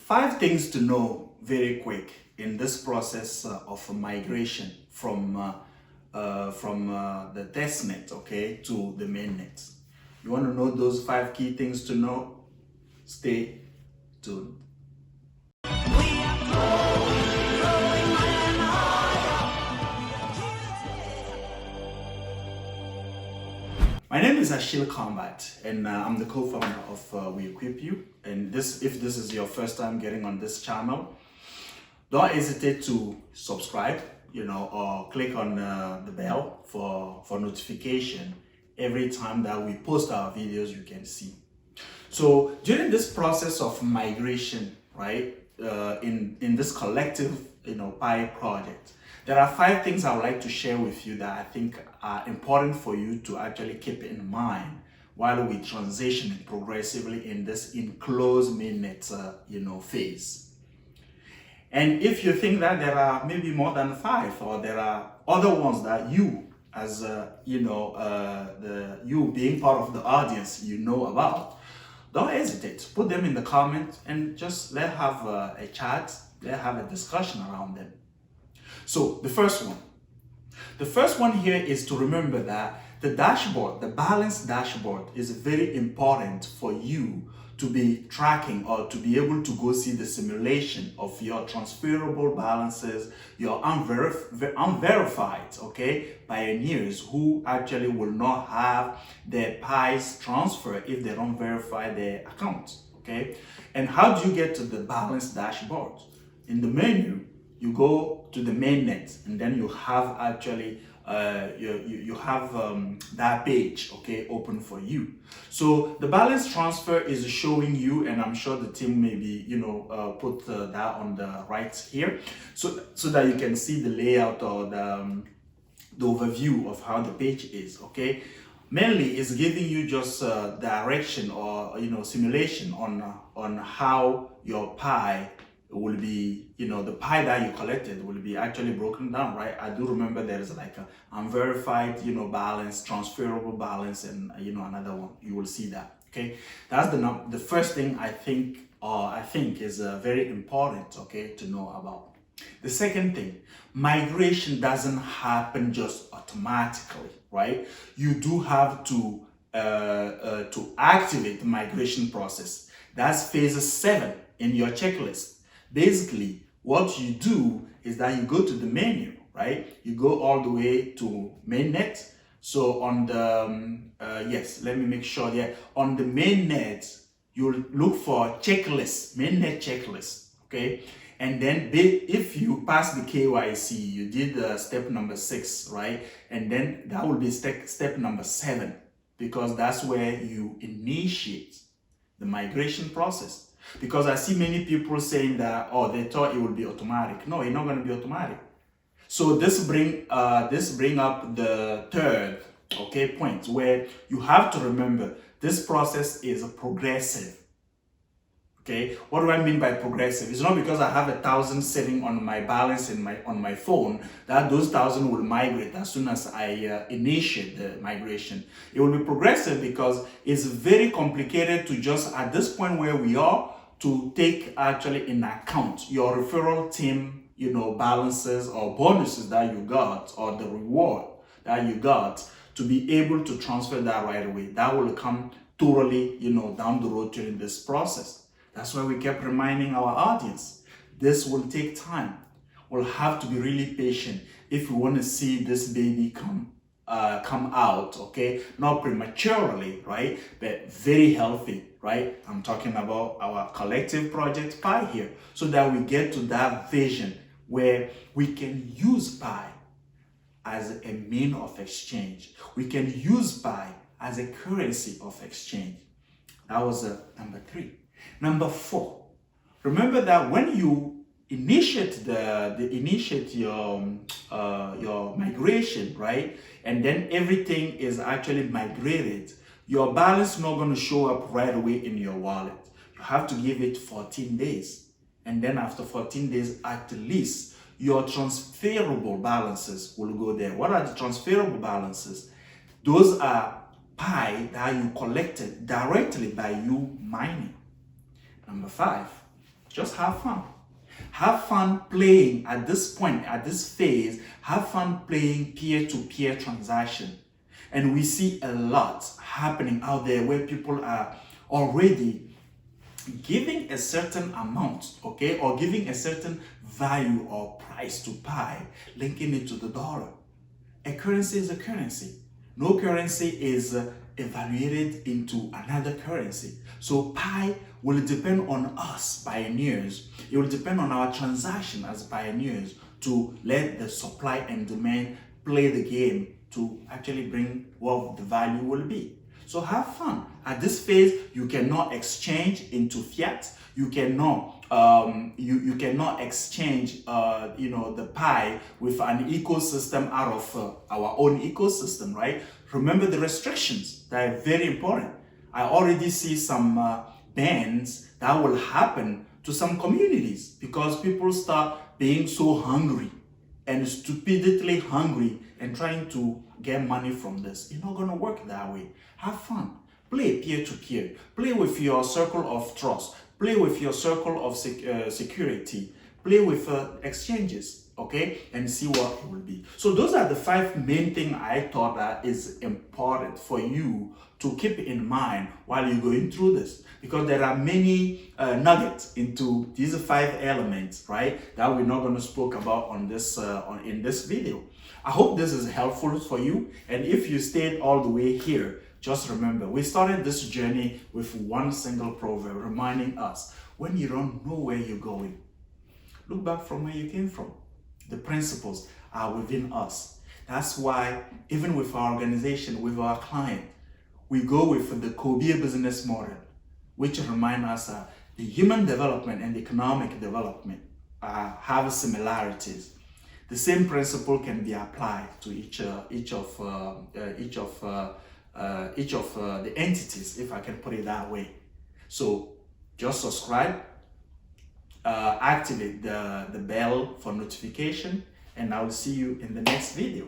5 things to know very quick in this process of migration from the testnet, okay, to the mainnet. You want to know those 5 key things to know? Stay tuned. My name is Ashil Combat, and I'm the co-founder of We Equip You. And if this is your first time getting on this channel, don't hesitate to subscribe, or click on the bell for notification every time that we post our videos. You can see. So during this process of migration, right, in this collective, Pi project, there are 5 things I would like to share with you that I think are important for you to actually keep in mind while we transition progressively in this enclosed mainnet, phase. And if you think that there are maybe more than 5, or there are other ones that you, as you being part of the audience, about, don't hesitate. Put them in the comments and just let's have a chat. Let's have a discussion around them. So the first one here is to remember that the dashboard, the balance dashboard, is very important for you to be tracking or to be able to go see the simulation of your transferable balances, your unverified, pioneers who actually will not have their pies transfer if they don't verify their account, okay? And how do you get to the balance dashboard? In the menu, you go to the mainnet, and then you have actually you have that page, open for you. So the balance transfer is showing you, and I'm sure the team maybe put that on the right here, so that you can see the layout or the overview of how the page is. Mainly it's giving you just direction or simulation on how your pie will be, the pie that you collected will be actually broken down, right? I do remember there is like a unverified, balance, transferable balance, and another one. You will see that. Okay, that's the first thing I think is very important, to know about. The second thing, migration doesn't happen just automatically, right? You do have to activate the migration process. That's phase 7 in your checklist. Basically, what you do is that you go to the menu, right? You go all the way to mainnet. So on the, let me make sure, on the mainnet, you'll look for checklist, mainnet checklist, okay? And then if you pass the KYC, you did step number 6, right? And then that will be step number 7, because that's where you initiate the migration process. Because I see many people saying that, they thought it would be automatic. No, it's not going to be automatic. So this bring up the third, point, where you have to remember this process is progressive. Okay, what do I mean by progressive? It's not because I have 1,000 sitting on my balance on my phone that those 1,000 will migrate as soon as I initiate the migration. It will be progressive because it's very complicated to just, at this point where we are, to take actually in account your referral team, balances or bonuses that you got, or the reward that you got, to be able to transfer that right away. That will come thoroughly, down the road during this process. That's why we kept reminding our audience, this will take time. We'll have to be really patient if we want to see this baby come out, not prematurely, right, but very healthy, right? I'm talking about our collective project Pi here, so that we get to that vision where we can use Pi as a mean of exchange. We can use Pi as a currency of exchange. That was number 3. Number 4, remember that when you initiate your migration, right, and then everything is actually migrated, your balance is not going to show up right away in your wallet. You have to give it 14 days, and then after 14 days at least, your transferable balances will go there. What are the transferable balances? Those are Pi that you collected directly by you mining. Number 5, Just have fun. Have fun playing at this point, at this phase, have fun playing peer-to-peer transaction. And we see a lot happening out there where people are already giving a certain amount, okay, or giving a certain value or price to pi, linking it to the dollar. A currency is a currency. No currency is evaluated into another currency. So pi will depend on us pioneers. It will depend on our transaction as pioneers to let the supply and demand play the game to actually bring what the value will be. So have fun. At this phase, you cannot exchange into fiat. You cannot you cannot exchange the pi with an ecosystem out of our own ecosystem, right? Remember the restrictions. That are very important. I already see some bans that will happen to some communities because people start being so hungry and stupidly hungry and trying to get money from this. It's not going to work that way. Have fun. Play peer-to-peer. Play with your circle of trust. Play with your circle of security. Play with exchanges, okay? And see what it will be. So those are the 5 main things I thought that is important for you to keep in mind while you're going through this. Because there are many nuggets into these 5 elements, right? That we're not going to speak about on this in this video. I hope this is helpful for you. And if you stayed all the way here, just remember, we started this journey with one single proverb reminding us, when you don't know where you're going, look back from where you came from. The principles are within us. That's why even with our organization, with our client, we go with the Kobe business model, which remind us that the human development and economic development have similarities. The same principle can be applied to each of the entities, if I can put it that way. So just subscribe, activate the bell for notification, and I will see you in the next video.